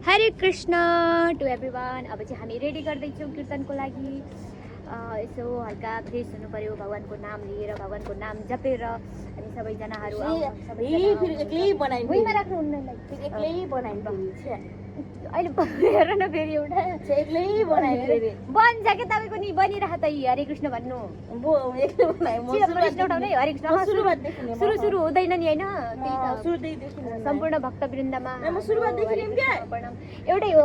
हरे Krishna to everyone. अब चाहिँ हामी रेडी गर्दैछौँ कीर्तनको लागि। यसो हल्का फ्रेस हुनु पर्यो, भगवानको नाम लिएर, भगवानको नाम जपेर। अनि सबैजनाहरू भुइँमा राख्नु उनीहरूलाई अहिले हेर न फेरि एउटा बन्छ के तपाईँको नि बनिरह त हरे कृष्ण भन्नु उठाउनै हरे कृष्ण सुरु हुँदैन नि होइन सम्पूर्ण भक्तवृन्दमा एउटै हो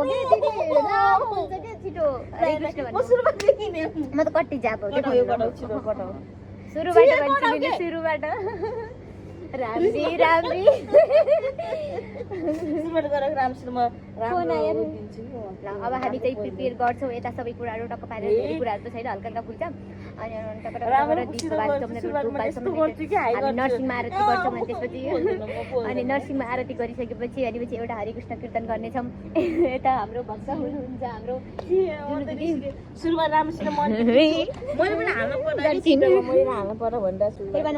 कि छिटो हरे कृष्ण भन्नु म त कति जाप हो सुरुबाट भन्छु नि सुरुबाट रामजी रामजी अब हामी चाहिँ प्रिपेयर गर्छौँ यता सबै कुराहरू टक्क पारेर धेरै कुराहरू त छैन हल्का हल्का फुल्छ अनि नर्सिङमा आरती गर्छौँ अनि त्यसपछि अनि नर्सिङमा आरती गरिसकेपछि अनि एउटा हरे कृष्ण कीर्तन गर्नेछौँ। यता हाम्रो भक्त हुनुहुन्छ हाम्रो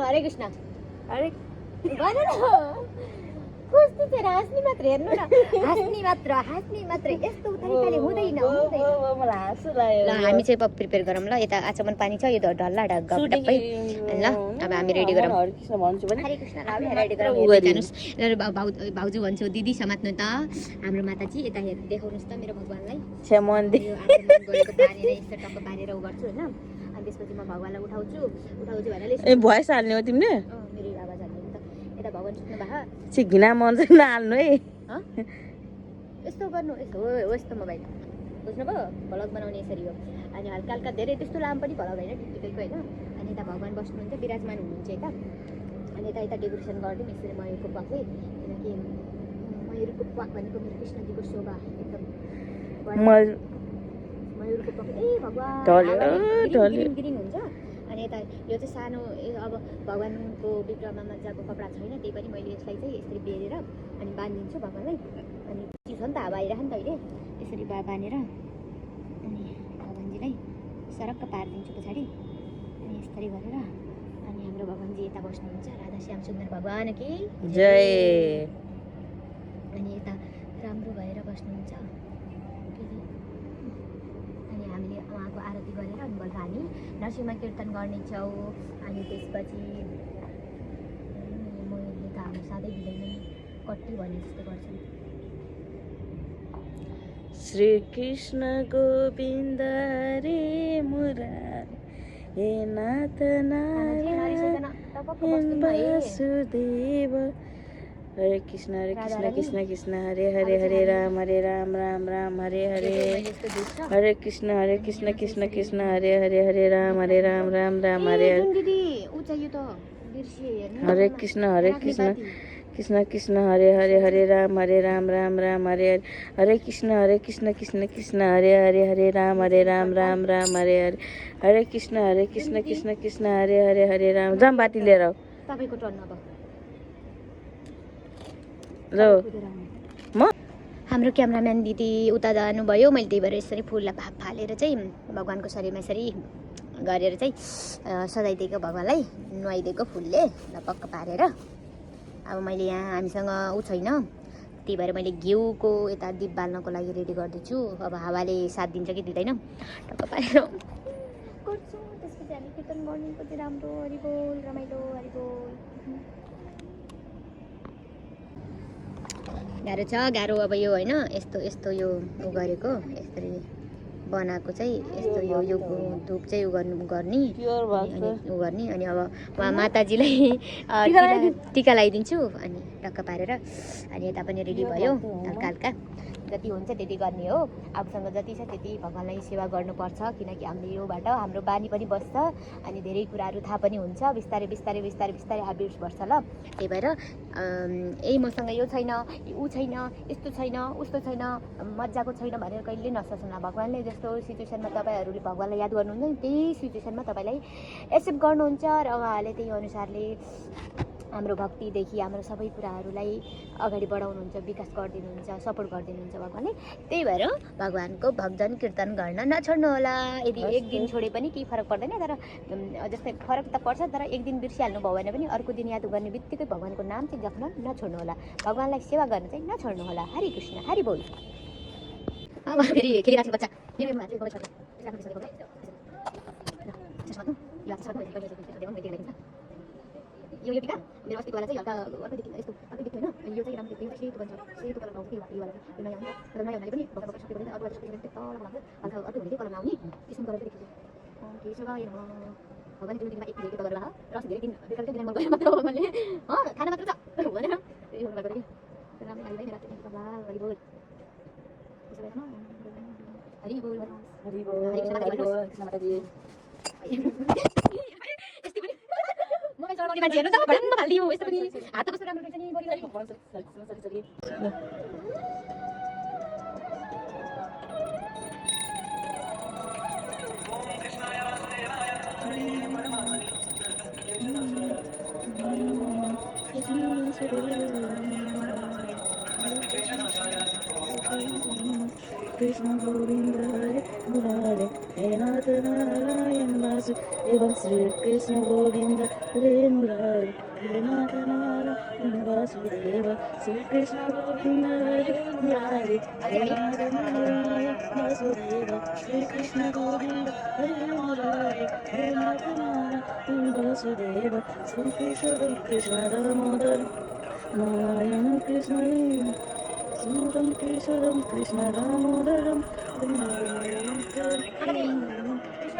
हरे कृष्ण कस्तो चाहिँ हाँस्ने मात्र हेर्नु न हाँस्ने मात्र यस्तो तरिकाले हुँदैन। ल हामी चाहिँ प्रिपेयर गरौँ ल। यता आचमन पानी छ यो ढल्ला ढप्पै ल। अब हामी रेडी गरौँ हरे कृष्ण रेडी गरौँ। भाउजू भन्छु दिदी समात्नु त हाम्रो माताजी यता हेर देखाउनुहोस् त मेरो भगवानलाई गएको पारेर यस्तो टक्क पारेर उ गर्छु होइन। अनि त्यसपछि म भगवानलाई उठाउँछु भनेर भोइस हाल्ने हो तिमीले मेरो आवाज हाल्ने त यता भगवान सुत्नु भए घिना मन चाहिँ नहाल्नु है यस्तो गर्नु यस्तो हो यस्तो मोबाइल बुझ्नुभयो भ्लग बनाउने यसरी हो। अनि हल्का हल्का धेरै त्यस्तो लामो पनि भ्लग होइन ठिकैको होइन। अनि यता भगवान बस्नुहुन्छ विराजमान हुनुहुन्छ यता अनि यता डेकोरेसन गरिदिउँ यसरी मयूरको पाकले किनकि मयूरको पाक भनेको मेरो कृष्णजीको शोभा एकदम मयूरको पाक ए भगवान ग्रिन हुन्छ। अनि यता यो चाहिँ सानो अब भगवानको विग्रहमा मजाको कपडा छैन त्यही पनि मैले यसलाई चाहिँ यसरी बेरेर अनि बाँधिदिन्छु भगवानलाई। अनि चिसो नि त हावा आइरह नि त अहिले यसरी बाँधेर अनि भगवानजीलाई सरक्क पारिदिन्छु पछाडि अनि यसरी गरेर अनि हाम्रो भगवानजी यता बस्नुहुन्छ राधा श्याम सुन्दर भगवान कि जय। अनि यता राम्रो भएर बस्नुहुन्छ अनि हामीले उहाँको आरती गरेर अनि बेलुका हामी नरसिंहमा कीर्तन गर्नेछौँ। अनि त्यसपछि मैले त हाम्रो साधै दिँदैन कति भने जस्तो गर्छौँ। श्री कृष्ण गोविन्द रे मुरारी हे नाथ नारायण वासुदेव हरे कृष्ण कृष्ण कृष्ण हरे हरे हरे राम राम राम हरे हरे हरे कृष्ण कृष्ण कृष्ण हरे हरे हरे राम राम राम हरे हरे हरे कृष्ण कृष्ण कृष्ण हरे हरे हरे राम राम राम हरे हरे हरे कृष्ण कृष्ण कृष्ण हरे हरे हरे राम राम राम हरे हरे हरे कृष्ण कृष्ण कृष्ण हरे हरे हरे राम जाम बाटी लिएर तपाईको टर्न अब ल म हाम्रो क्यामेराम्यान दिदी उता जानुभयो मैले त्यही भएर यसरी फुललाई फालेर चाहिँ भगवानको शरीरमा यसरी गरेर चाहिँ सजाइदिएको भगवानलाई नुहाइदिएको फुलले पक्क पारेर। अब मैले यहाँ हामीसँग ऊ छैन त्यही भएर मैले घिउको यता दीप बाल्नको लागि रेडी गर्दैछु। अब हावाले साथ दिन्छ कि दिँदैन टक्क पारेर गर्छु। त्यसपछि हामी कीर्तन गर्नुको चाहिँ राम्रो हरिबोल रमाइलो हरिबोल। गाह्रो छ गाह्रो अब यो होइन यस्तो यो उ गरेको यसरी बनाएको चाहिँ यस्तो यो धुप चाहिँ उ गर्ने अनि उ गर्ने अनि अब उहाँ माताजीलाई टिका लगाइदिन्छु अनि टक्क पारेर अनि यता पनि रेडी भयो हल्का हल्का जति हुन्छ त्यति गर्ने हो। आफूसँग जति छ त्यति भगवानलाई सेवा गर्नुपर्छ किनकि हामीले योबाट हाम्रो बानी पनि बस्छ अनि धेरै कुराहरू थाहा पनि हुन्छ बिस्तारै बिस्तारै बिस्तारै बिस्तारै ह्याबिट्स बस्छ ल। त्यही भएर यही मसँग यो छैन ऊ छैन यस्तो छैन उस्तो छैन मजाको छैन भनेर कहिले नसोच्नु। भगवानले जस्तो सिचुएसनमा तपाईँहरूले भगवानलाई याद गर्नुहुन्छ नि त्यही सिचुएसनमा तपाईँलाई एक्सेप्ट गर्नुहुन्छ र उहाँहरूले त्यही अनुसारले हाम्रो भक्तिदेखि हाम्रो सबै कुराहरूलाई अगाडि बढाउनुहुन्छ विकास गरिदिनुहुन्छ सपोर्ट गरिदिनुहुन्छ भगवानले। त्यही भएर भगवानको भजन कीर्तन गर्न नछोड्नु होला। यदि एक दिन छोडे पनि केही फरक पर्दैन तर जस्तै फरक त पर्छ तर एक दिन बिर्सिहाल्नु भयो भने पनि अर्को दिन याद गर्ने बित्तिकै भगवानको नाम चाहिँ जप्न नछोड्नु होला। भगवानलाई सेवा गर्न चाहिँ नछोड्नु होला। हरे कृष्ण हरि बोल। फेरि खेलिरहेको बच्चा फेरि माथि गएको छ आफ्नो बिस्तारै गएको चस्मा यो चस्मा यो टिका मेरो अस्तिको वाला चाहिँ हल्का अर्कै देखिन्छ यस्तो अर्कै देखियो हैन यो चाहिँ राम्रो देखिन्छ सेतो बन्छ सेतो कलरमा आउँछ यो वाला यो नयाँ हुन्छ तर नयाँ हुनाले पनि भर्खर भर्खर सकेको अरू जस्तो चाहिँ तल लाग्छ हल्का अर्कै हुने कलरमा आउने त्यसमा कलर देखिन्छ के छ गाय भगवान जुन दिनमा एक धेरै कलर रहा रस धेरै दिन बेकार दिन मन गयो मात्र हो मैले खाना मात्र छ भनेर यो हुन गयो तर राम्रो लाग्दै मेरो रात हरि बोल हरि बोल हरि बोल हरि बोल कृष्ण माताजी यस्तै पनि मोबाइल चलाउने मान्छे हेर्नु त भन्न थाल्दियो यस्तो पनि हात कस्तो राम्रो रहेछ नि body Krishna Govinda Hare Murare He Nath Narayan Vasudeva Sri Krishna Govinda Hare Murare He Nath Narayan Vasudeva Sri Krishna Govinda Hare Murare He Nath Narayan Vasudeva Sri Krishna Govinda Hare Murare He Nath Narayan Vasudeva Sri Krishna Damodar Narayana Krishna Suram Krishna Damodaram Krishna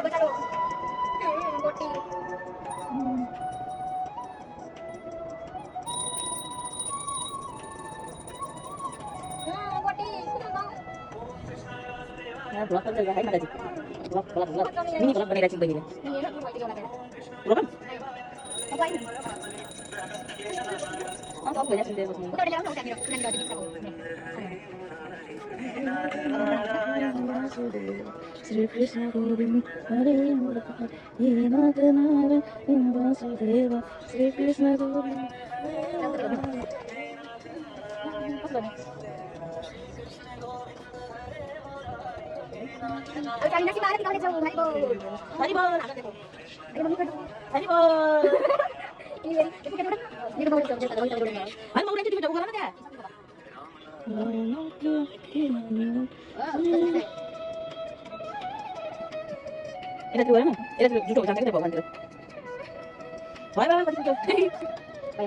बचालो गोटी गोटी blog कर है माताजी blog mini blog बनाइरहेको छु बहिनीले blog सब भइरहेको छ बस्नु उताले ल्याउनु उता मेरो नानी अझै बित्थाको Sri Krishna Govinda Hare Murare He Nath Narayan Vasudeva Sri Krishna Govinda Kali nasi marah tinggal jauh hari bol Hari bol ini itu kan udah ini mau jauh jauh jauh Hari mau nanti juga bukan ada Era tu mana? Era tu judo jangan kita bawa nanti. Bye bye kasih judo. Bye.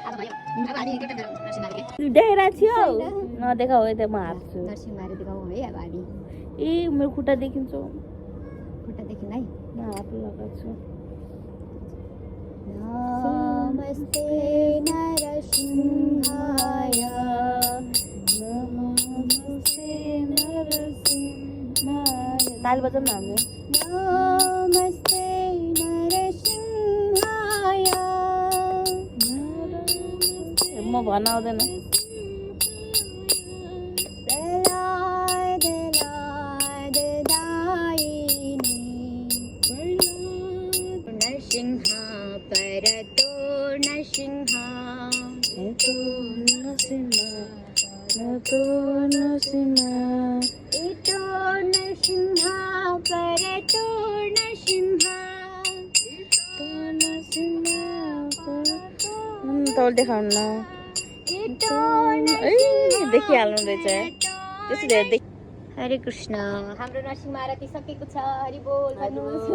अब भयो अब हामी के त नरसिंह मारे देखेर थियो नदेखाऊ है त म हार्छु नरसिंह मारे देखाऊ है अब हामी ए मेरो खुट्टा देखिन्छ खुट्टा देखिन है म हात लगाउँछु नमस्ते नरसिंहाय नमस्ते नरसिंहाय ताल बजाउँ न हामीले नमस्ते नरसिंहाय म भन्न आउँदैन नरसिंहा परतो नरसिंहा तो नरसिंहा तो नरसिंहा इतो नरसिंहा परतो नरसिंहा तो नरसिंहा तौल देखाउन देखिहाल्नु रहेछ त्यसो धेरै देख हरे कृष्ण हाम्रो नरसिंह आरती सकेको छ हरि बोल भन्नुहोस्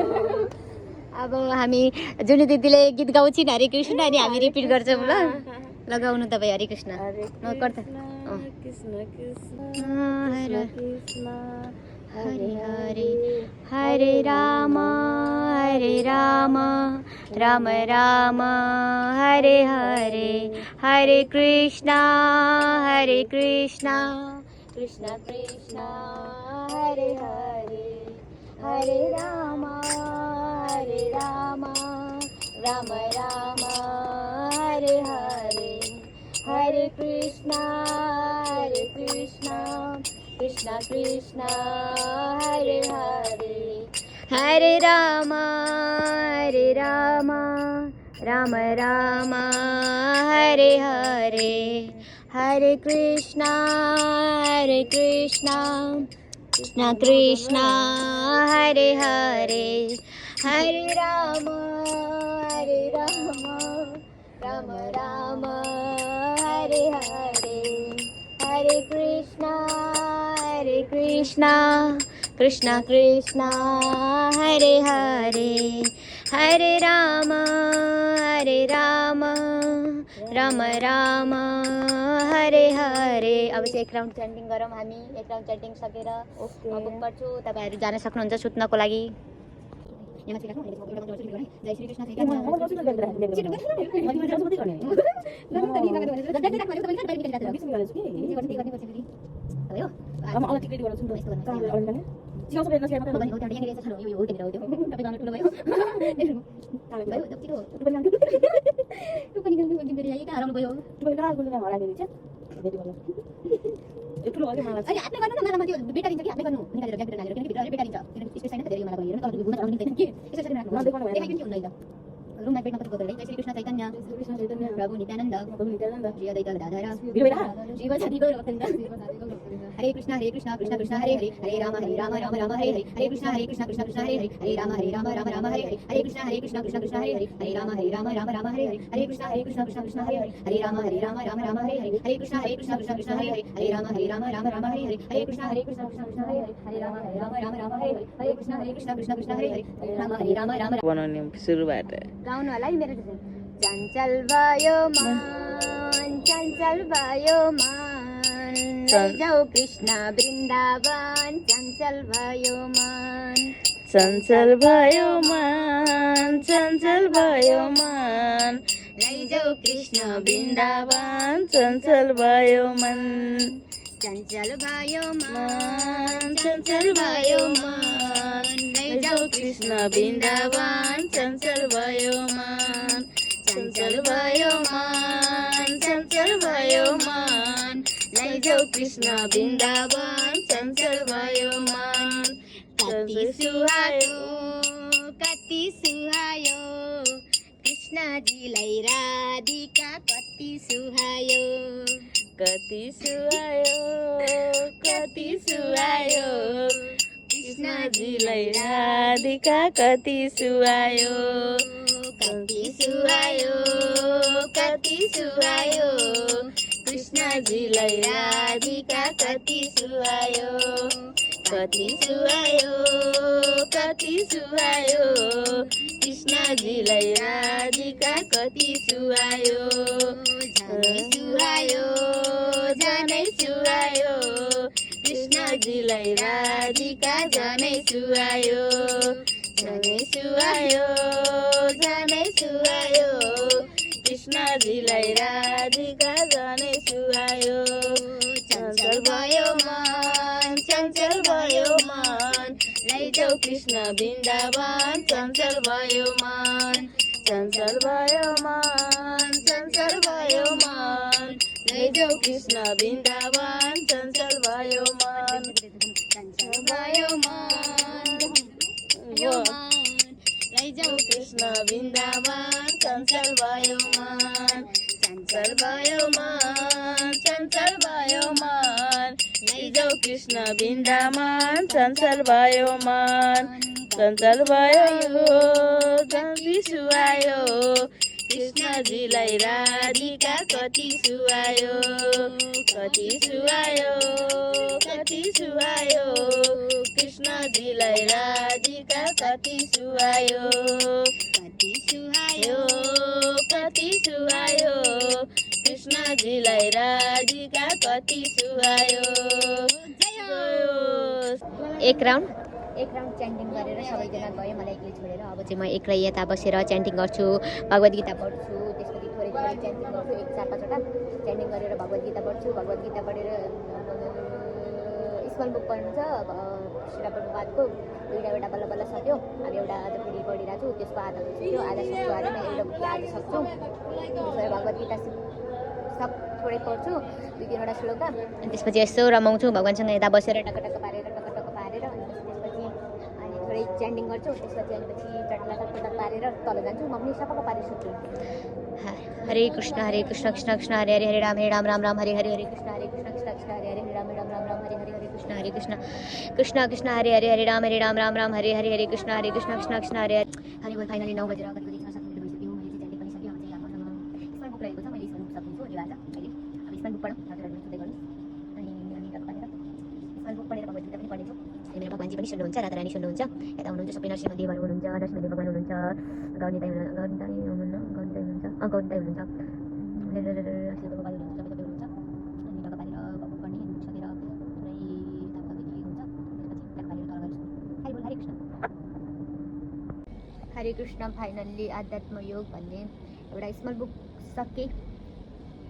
अब हामी जुनी दिदीले गीत गाउँछिन् हरे कृष्ण अनि हामी रिपिट गर्छौँ ल लगाउनु तपाईँ हरे कृष्ण कृष्ण कृष्ण हरे हरे हरे हरे राम राम राम हरे हरे हरे कृष्ण कृष्ण कृष्ण हरे हरे हरे राम राम राम हरे हरे हरे कृष्ण कृष्ण कृष्ण हरे हरे हरे राम राम राम हरे हरे हरे कृष्ण कृष्ण कृष्ण हरे हरे हरे राम राम हरे हरे हरे कृष्ण कृष्ण कृष्ण कृष्ण हरे हरे हरे राम राम राम हरे हरे। अब चाहिँ एक राउन्ड च्यान्टिङ गरौँ हामी। एक राउन्ड च्यान्टिङ सकेर बुक गर्छु, तपाईँहरू जान सक्नुहुन्छ सुत्नको लागि। जय श्री कृष्ण ठुलो भयो मलाई अनि हातले गर्नु न, मलाई त्यो बेटा दिन्छ कि हातले गर्नु निकालेर ब्यागभित्र हालेर किनकि भित्र बेटा दिन्छ किनकि स्पेस छैन त धेरै मलाई हेर्नु अरू घुम्न चलाउनु दिँदैन कि यसरी राख्नु देखाइदिनु कि हुँदैन रुममा पेटमा कति गोत्र जय श्री कृष्ण चैतन्य प्रभु नित्यानन्द श्री अद्वैत गदाधर शिव साथी गौरभक्तवृन्द हरे कृष्ण कृष्ण कृष्ण हरे हरे हरे राम राम राम राम हरे हरे हरे कृष्ण कृष्ण कृष्ण हरे हरे हरे राम राम राम हरे हरे हरे कृष्ण कृष्ण कृष्ण हरे हरे हरे राम राम राम हरे हरे हरे कृष्ण कृष्ण कृष्ण हरे हरे हरे राम राम राम हरे हरे हरे कृष्ण कृष्ण कृष्ण हरे हरे हरे राम राम राम हरे हरे हरे कृष्ण कृष्ण कृष्ण हरे हरे हरे राम राम राम हरे हरे हरे कृष्ण कृष्ण कृष्ण हरे हरे हरे राम राम बनाउने सुरुबाट गाउनु होला है मेरो चञ्चल भयो मन चञ्चल भयो मन लैजाऊ कृष्ण वृन्दावन चञ्चल भयो मन चञ्चल भयो मन चञ्चल भयो मन लैजाऊ कृष्ण वृन्दावन चञ्चल भयो मन चञ्चल भयो मन चञ्चल भयो मन लैजाऊ कृष्ण वृन्दावन चञ्चल भयो मन चञ्चल भयो मन चञ्चल भयो मन लैजाऊ कृष्ण वृन्दावन चञ्चल भयो मन कति सुहायो कृष्णजीलाई राधिका कति सुहायो कति सुहायो कृष्णजीलाई राधिका कति सुहायो कति सुहायो कृष्णजीलाई राधिका कति सुहायो कति सुहायो कृष्णजीलाई राधिका कति सुहायो जानै सुहायो कृष्णजीलाई राधिका जानै सुहायो कृष्णजीलाई राधिका जानै सुहायो चञ्चल भयो मन लैजाऊ कृष्ण वृन्दावन चञ्चल भयो मन चञ्चल भयो मन लैजाऊ कृष्ण वृन्दावन चञ्चल भयो मन लैजाऊ कृष्ण वृन्दावन चञ्चल भयो मन चञ्चल भयो मन लैजाऊ कृष्ण वृन्दावन चञ्चल भयो मन चञ्चल भयो कति सुहायो कृष्णजीलाई राधिका कति सुहायो कृष्णजीलाई राधिका कति सुहायो कृष्णजीलाई राधिका कति सुहायो एक राउन्ड च्यान्टिङ गरेर सबैजना गयो मलाई एक्लै छोडेर। अब चाहिँ म एक्लै यता बसेर च्यान्टिङ गर्छु, भगवद् गीता पढ्छु, त्यसपछि थोरै च्यान्टिङ गर्छु, 4-5 वटा च्यान्टिङ गरेर भगवद् गीता पढ्छु। भगवद् गीता पढेर स्मल बुक पढ्नु छ शिला प्रभुपादको, 2वटा बल्ल बल्ल सक्यो। अब एउटा आज फेरि पढिरहेको छु, त्यसको आधा सक्यो, आधा सक्छु अरे म एउटा बुक आज सक्छु। त्यसबाट भगवद् गीता सब थोरै पढ्छु, 2-3वटा श्लोक, अनि त्यसपछि यसो रमाउँछु भगवान्सँग यता बसेर टक्क पारेर अनि त्यसपछि अनि थोरै च्यान्टिङ गर्छु। त्यसपछि चटपट पारेर तल जान्छु, मम्मी सबै पारेर सुत्छु। हरे कृष्ण कृष्ण कृष्ण हरे हरे हरे राम राम हरे हरे हरे कृष्ण कृष्ण कृष्ण हरे हरे राम राम हरे हरे हरे कृष्ण कृष्ण कृष्ण हरे हरे हरे राम राम हरे हरे हरे कृष्ण कृष्ण कृष्ण हरे हरे। अनि बोल फाइनली 9 बजेर अगाडि सक्नु भइसक्यो। मैले चाहिँ च्यान्टिङ पनि सक्यो। अब चाहिँ हाम्रो स्मल बुक रहेको छ, मैले स्मल बुक सक्छु यो आज अहिले। अब स्मल बुक पढौँ, हजुरहरूले सुन्दै गर्नुहोस्। अनि टक्क पारेर स्मल आजकल बुक पढेर भगवद्गीता पनि पढ्नेछु। अनि मेरो भगवानजी पनि सुन्नुहुन्छ, राधारानी सुन्नुहुन्छ, यता हुनुहुन्छ सबै नरसिंहदेवहरू हुनुहुन्छ, नरसिंहदेव भगवान हुनुहुन्छ, गौरीताई हुनुहुन्छ, गौरीताई हुनुहुन्छ, शिव भगवान हुनुहुन्छ, सबै हुनुहुन्छ। अनि ढाका पारेर बुक पढ्ने सकेर पुरै तापतापी हुन्छ। त्यसपछि ढाका पारेर तल गएर हरि बोल हरे कृष्ण। हरे कृष्ण। फाइनल्ली आध्यात्म योग भन्ने एउटा स्मल बुक सके।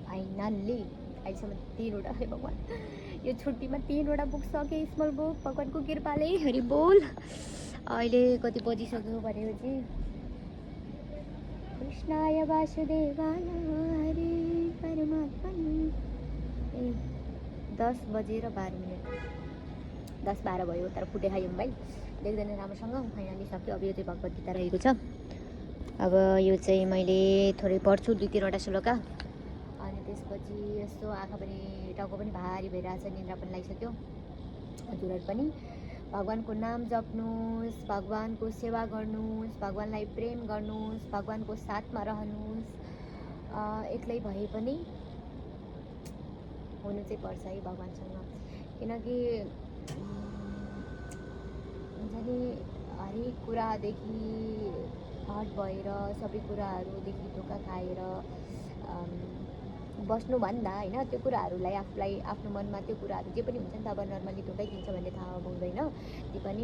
फाइनल्ली अहिलेसम्म 3वटा, हे भगवान, यो छुट्टीमा 3वटा बुक सके स्मल बुक, भगवानको कृपाले। हरि बोल। अहिले कति बजिसक्यो भनेपछि कृष्णाय वासुदेवाय हरे परमात्मने 10 बजेर 12 मिनट, 10-12 भयो, तर फुटे खायो मोबाइल देख्दैन राम्रोसँग। फाइनली सक्यो। अब यो चाहिँ भगवद्गीता रहेको छ। अब यो चाहिँ मैले थोरै पढ्छु, 2-3वटा श्लोका, अनि त्यसपछि यस्तो आँखा पनि टाउको पनि भारी भइरहेछ, निन्द्रा पनि लागिसक्यो, हजुरहरू पनि भगवानको नाम जप्नुहोस्, भगवानको सेवा गर्नुहोस्, भगवानलाई प्रेम गर्नुहोस्, भगवानको साथमा रहनुहोस्। एक्लै भए पनि हुनु चाहिँ पर्छ है भगवानसँग, किनकि हुन्छ नि हरेक कुरादेखि हट भएर, सबै कुराहरूदेखि धोका खाएर बस्नुभन्दा होइन, त्यो कुराहरूलाई आफूलाई आफ्नो मनमा त्यो कुराहरू जे पनि हुन्छ नि त, अब नर्मली धोकै दिन्छ भन्ने थाहा हुँदैन। ती पनि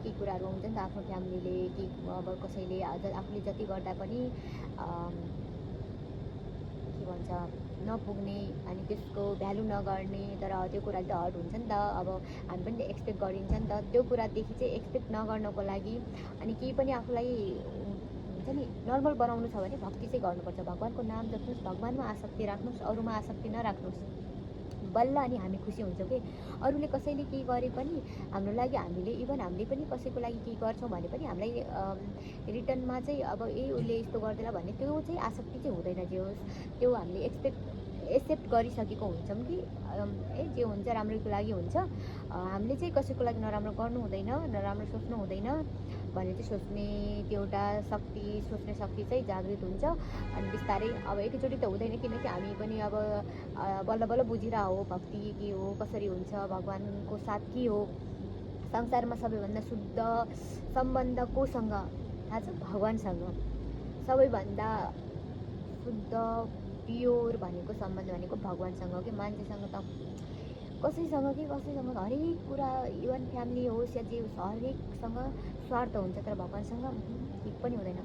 केही कुराहरू हुन्छ नि त, आफ्नो फ्यामिलीले कि अब कसैले आफूले जति गर्दा पनि के भन्छ नपुग्ने, अनि त्यसको भ्यालु नगर्ने, तर त्यो कुरा त हर्ट हुन्छ नि त। अब हामी पनि एक्सपेक्ट गरिन्छ नि त, त्यो कुरादेखि चाहिँ एक्सपेक्ट नगर्नको लागि अनि केही पनि आफूलाई हुन्छ नि नर्मल बनाउनु छ भने भक्ति चाहिँ गर्नुपर्छ। भगवानको नाम जप्नुहोस्, भगवानमा आसक्ति राख्नुहोस्, अरूमा आसक्ति नराख्नुहोस्, बल्ल अनि हामी खुसी हुन्छौँ कि अरूले कसैले केही गरे पनि हाम्रो लागि, हामीले इभन हामीले पनि कसैको लागि केही गर्छौँ भने पनि हामीलाई रिटर्नमा चाहिँ अब उसले यस्तो गर्दैन भन्ने त्यो चाहिँ आसक्ति चाहिँ हुँदैन। जे होस् त्यो हामीले एक्सेप्ट गरिसकेको हुन्छौँ कि जे हुन्छ राम्रोको लागि हुन्छ, हामीले चाहिँ कसैको लागि नराम्रो गर्नु हुँदैन, नराम्रो सोच्नु हुँदैन भन्ने चाहिँ सोच्ने त्यो एउटा शक्ति, सोच्ने शक्ति चाहिँ जागृत हुन्छ। अनि बिस्तारै अब एकैचोटि त हुँदैन, किनकि हामी पनि अब बल्ल बल्ल बुझिरह हो भक्ति के हो, कसरी हुन्छ, भगवानको साथ के हो। संसारमा सबैभन्दा शुद्ध सम्बन्ध कोसँग थाहा छ? भगवानसँग। सबैभन्दा शुद्ध प्योर भनेको सम्बन्ध भनेको भगवानसँग हो कि। मान्छेसँग त कसैसँग हरेक कुरा, इभन फ्यामिली होस् या जे होस्, हरेकसँग स्वार्थ हुन्छ, तर भगवानसँग केही पनि हुँदैन।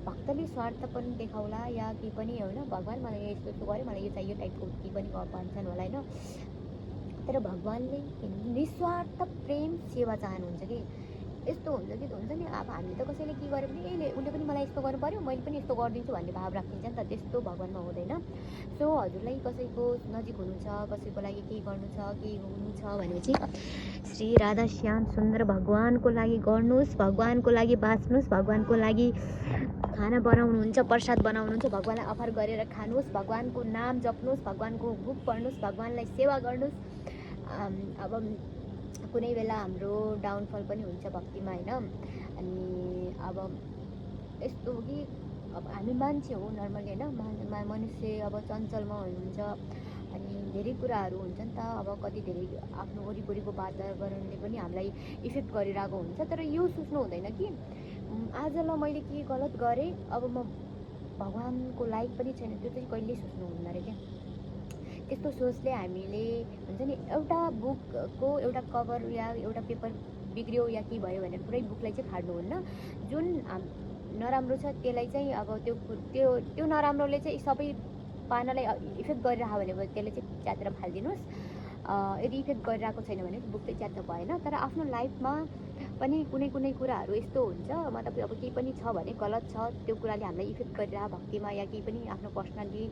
भक्तले स्वार्थ पनि देखाउला या केही पनि होइन, भगवान मलाई यस्तो यस्तो गर्यो, मलाई यो चाहियो टाइपको केही पनि भन्छन् होला होइन, तर भगवानले निस्वार्थ प्रेम सेवा चाहनुहुन्छ कि। यस्तो हुन्छ कि हुन्छ नि, अब हामीले त कसैले के गरे पनि उसले पनि मलाई यस्तो गर्नु पऱ्यो, मैले पनि यस्तो गरिदिन्छु भन्ने भाव राखिन्छ नि त, त्यस्तो भगवानमा हुँदैन। सो हजुरलाई कसैको नजिक हुनु छ, कसैको लागि केही गर्नु छ, केही हुनु छ भने चाहिँ श्री राधा श्याम सुन्दर भगवानको लागि गर्नुहोस्, भगवानको लागि बाँच्नुहोस्, भगवानको लागि खाना बनाउनुहुन्छ, प्रसाद बनाउनुहुन्छ, भगवानलाई अफर गरेर खानुहोस्, भगवानको नाम जप्नुहोस्, भगवानको बुक पढ्नुहोस्, भगवानलाई सेवा गर्नुहोस्। अब कुनै बेला हाम्रो डाउनफल पनि हुन्छ भक्तिमा होइन। अनि अब यस्तो हो कि अब हामी मान्छे हो नर्मली होइन, मनुष्य अब चञ्चलमा हुनुहुन्छ, अनि धेरै कुराहरू हुन्छ नि त। अब कति धेरै आफ्नो वरिपरिको वातावरणले पनि हामीलाई इफेक्ट गरिरहेको हुन्छ, तर यो सोच्नु हुँदैन कि आज ल मैले के गलत गरेँ, अब म भगवानको लायक पनि छैन, त्यो चाहिँ कहिल्यै सोच्नु हुँदैन रहेछ क्या। त्यस्तो सोचले हामीले हुन्छ नि एउटा बुकको एउटा कभर या एउटा पेपर बिग्रियो या के भयो भनेर पुरै बुकलाई चाहिँ फाड्नुहुन्न। जुन नराम्रो छ त्यसलाई चाहिँ अब त्यो नराम्रोले चाहिँ सबै पानालाई इफेक्ट गरिरहेको भने त्यसले चाहिँ च्यातेर फालिदिनुहोस्। यदि इफेक्ट गरिरहेको छैन भने बुक चाहिँ च्यात्त भएन। तर आफ्नो लाइफमा पनि कुनै कुराहरू यस्तो हुन्छ, मतलब अब केही पनि छ भने गलत छ, त्यो कुराले हामीलाई इफेक्ट गरिरह भक्तिमा या केही पनि आफ्नो पर्सनली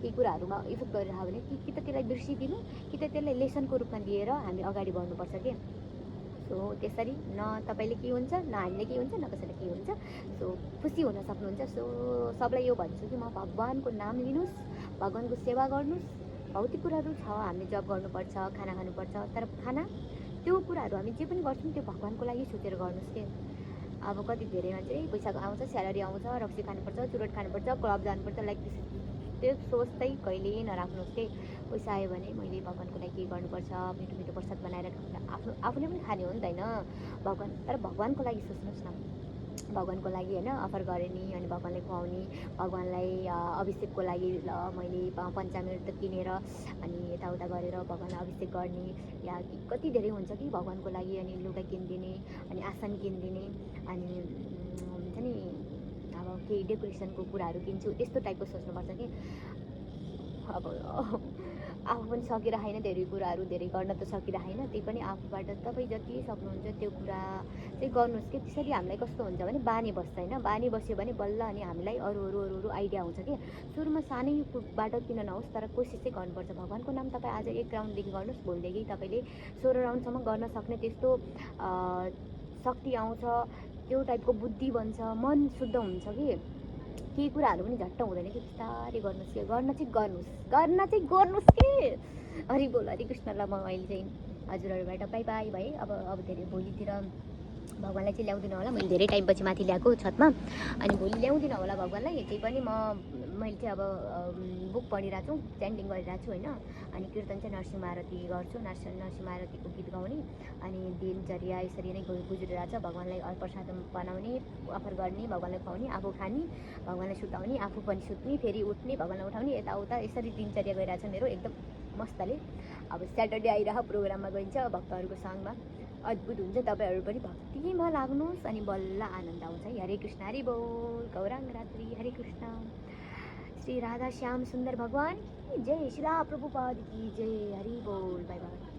केही कुराहरूमा इफेक्ट गरिरह भने कि त त्यसलाई बिर्सिदिनु, कि त त्यसलाई लेसनको रूपमा लिएर हामी अगाडि बढ्नुपर्छ के। सो त्यसरी न तपाईँले के हुन्छ, न हामीले के हुन्छ, न कसैले के हुन्छ। सो खुसी हुन सक्नुहुन्छ। सो सबलाई यो भन्छु कि म भगवानको नाम लिनुहोस्, भगवानको सेवा गर्नुहोस्। भौतिक कुराहरू छ, हामीले जब गर्नुपर्छ, खाना खानुपर्छ, तर खाना त्यो कुराहरू हामी जे पनि गर्छौँ त्यो भगवानको लागि सोचेर गर्नुहोस् के। अब कति धेरै मान्छे पैसा आउँछ, स्यालेरी आउँछ, रक्सी खानुपर्छ, चुरोट खानुपर्छ, क्लब जानुपर्छ, लाइक त्यो सोच चाहिँ कहिल्यै नराख्नुहोस् के। पैसा आयो भने मैले भगवान्को लागि के गर्नुपर्छ, मिठो मिठो प्रसाद बनाएर आफूले पनि खाने हो नि त होइन भगवान्, तर भगवान्को लागि सोच्नुहोस् न, भगवान्को लागि होइन अफर गरेँ नि, अनि भगवान्लाई खुवाउने, भगवान्लाई अभिषेकको लागि ल मैले पञ्चामृत किनेर अनि यताउता गरेर भगवान्लाई अभिषेक गर्ने, या कति धेरै हुन्छ कि भगवान्को लागि, अनि लुगा किनिदिने, अनि आसन किनिदिने, अनि हुन्छ नि अब केही डेकोरेसनको कुराहरू किन्छु, त्यस्तो टाइपको सोच्नुपर्छ कि अब आफू पनि सकिरहेन धेरै कुराहरू, धेरै गर्न त सकिरहेन, त्यही पनि आफूबाट तपाईँ जति सक्नुहुन्छ त्यो कुरा चाहिँ गर्नुहोस् कि त्यसरी हामीलाई कस्तो हुन्छ भने बानी बस्छ होइन, बानी बस्यो भने बल्ल अनि हामीलाई अरू अरू अरू अरू आइडिया आउँछ कि सुरुमा सानैबाट किन नहोस् तर कोसिस चाहिँ गर्नुपर्छ। भगवान्को नाम तपाईँ आज 1 राउन्डदेखि गर्नुहोस्, भोलिदेखि तपाईँले 16 राउन्डसम्म गर्न सक्ने त्यस्तो शक्ति आउँछ, त्यो टाइपको बुद्धि बन्छ, मन शुद्ध हुन्छ कि केही कुराहरू पनि झट्ट हुँदैन कि बिस्तारै गर्नुहोस् कि गर्न चाहिँ गर्नुहोस् कि हरि बोल हरि कृष्णलाई म अहिले चाहिँ हजुरहरूबाट बाई बाई भएँ। अब धेरै भोलितिर भगवान्लाई चाहिँ ल्याउँदिनँ होला, मैले धेरै टाइमपछि माथि ल्याएको छतमा, अनि भोलि ल्याउँदिनँ होला भगवान्लाई, त्यही पनि मैले चाहिँ अब बुक पढिरहेको छु, च्यान्टिङ गरिरहेको छु होइन, अनि कीर्तन चाहिँ नरसिंह आरती गर्छु, नरसिंह आरतीको गीत गाउने, अनि दिनचर्या यसरी नै गुज्रिरहेको छ। भगवान्लाई प्रसाद बनाउने, अफर गर्ने, भगवान्लाई खुवाउने, आफू खाने, भगवान्लाई सुताउने, आफू पनि सुत्ने, फेरि उठ्ने, भगवान्लाई उठाउने, यताउता यसरी दिनचर्या गइरहेको छ मेरो एकदम मस्तले। अब स्याटरडे आइरह प्रोग्राममा गइन्छ भक्तहरूको सङ्गमा, अद्भुत हुन्छ। तपाईँहरू पनि भक्तिमा लाग्नुहोस् अनि बल्ल आनन्द आउँछ है। हरे कृष्ण हरि बोल, गौराङ्ग रात्रि, हरे कृष्ण, श्री राधा श्याम सुन्दर भगवान की जय, श्री प्रभुपाद की जय, हरि बोल, बाई बाई।